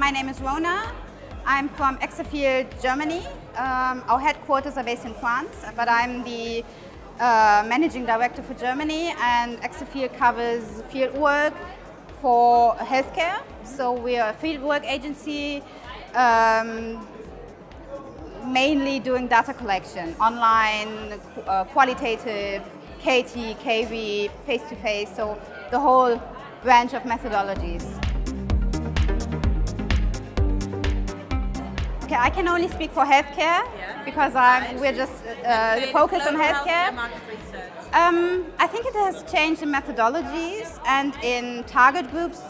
my name is Rhona. I'm from Exafield, Germany. Our headquarters are based in France, but I'm the Managing Director for Germany, and Exafield covers field work for healthcare. So we are a field work agency, mainly doing data collection, online, qualitative, KT, KV, face-to-face, so the whole branch of methodologies. Okay, I can only speak for healthcare because we're just focused on healthcare. I think it has changed in methodologies and in target groups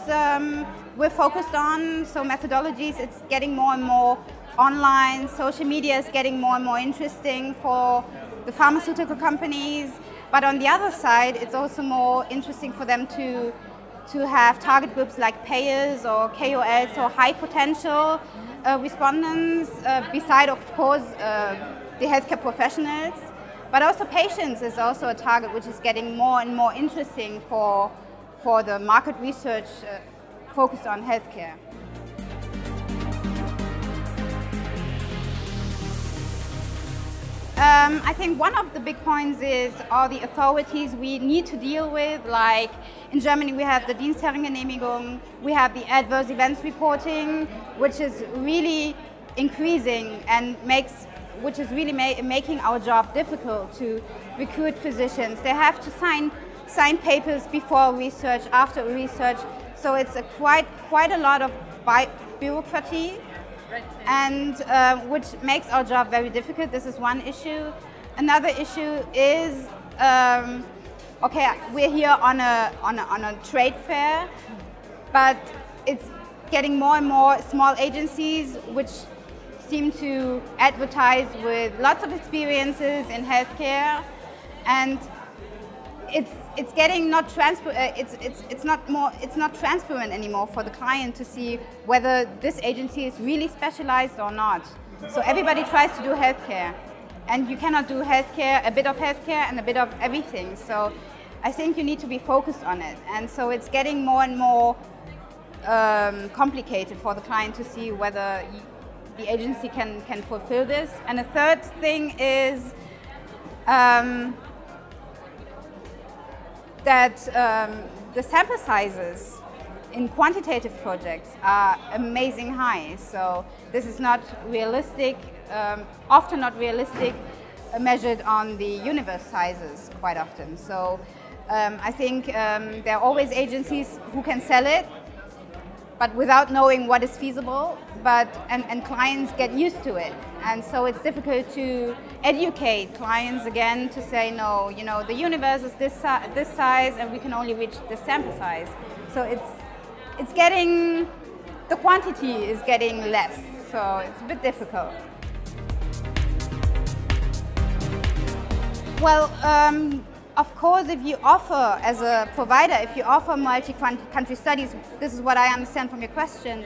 we're focused on. So methodologies, it's getting more and more online. Social media is getting more and more interesting for the pharmaceutical companies. But on the other side, it's also more interesting for them to have target groups like payers or KOLs, so high potential respondents, beside of course the healthcare professionals. But also patients is also a target which is getting more and more interesting for the market research focused on healthcare. I think one of the big points is all the authorities we need to deal with. Like in Germany, we have the Dienstherrengenehmigung, we have the adverse events reporting, which is really increasing and which is really making our job difficult to recruit physicians. They have to sign papers before research, after research, so it's quite a lot of bureaucracy. And which makes our job very difficult. This is one issue. Another issue is, okay, we're here on a trade fair, but it's getting more and more small agencies which seem to advertise with lots of experiences in healthcare, and it's getting not it's not transparent anymore for the client to see whether this agency is really specialized or not. So everybody tries to do healthcare, and you cannot do healthcare, a bit of healthcare and a bit of everything. So I think you need to be focused on it, and so it's getting more and more complicated for the client to see whether the agency can fulfill this. And the third thing is that the sample sizes in quantitative projects are amazing high. So this is not realistic, often not realistic, measured on the universe sizes quite often. So I think there are always agencies who can sell it, but without knowing what is feasible, and clients get used to it. And so it's difficult to educate clients again to say, no, you know, the universe is this size and we can only reach this sample size. So it's getting, the quantity is getting less, so it's a bit difficult. Well, of course, if you offer, as a provider, if you offer multi-country studies, this is what I understand from your question,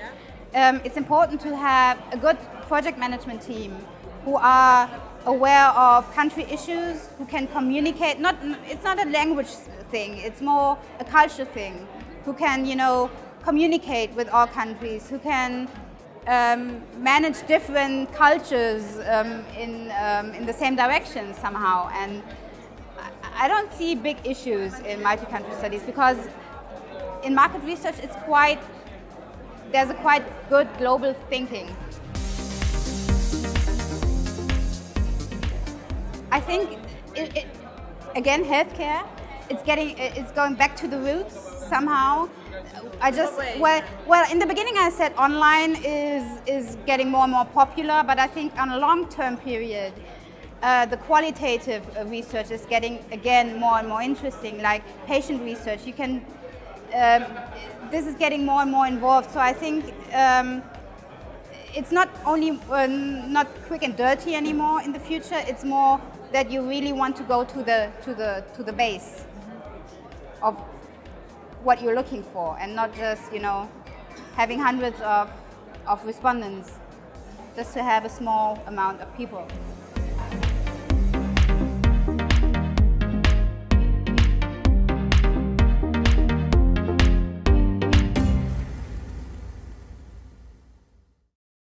it's important to have a good project management team who are aware of country issues, who can communicate. It's not a language thing, it's more a culture thing, who can, you know, communicate with all countries, who can manage different cultures in the same direction somehow. And I don't see big issues in multi-country studies because in market research there's a quite good global thinking. I think, again, healthcare, it's going back to the roots somehow. Well, in the beginning I said online is getting more and more popular, but I think on a long-term period, the qualitative research is getting, again, more and more interesting, like patient research. You can, this is getting more and more involved. So I think it's not only not quick and dirty anymore in the future. It's more that you really want to go to the base of what you're looking for, and not just, you know, having hundreds of respondents just to have a small amount of people.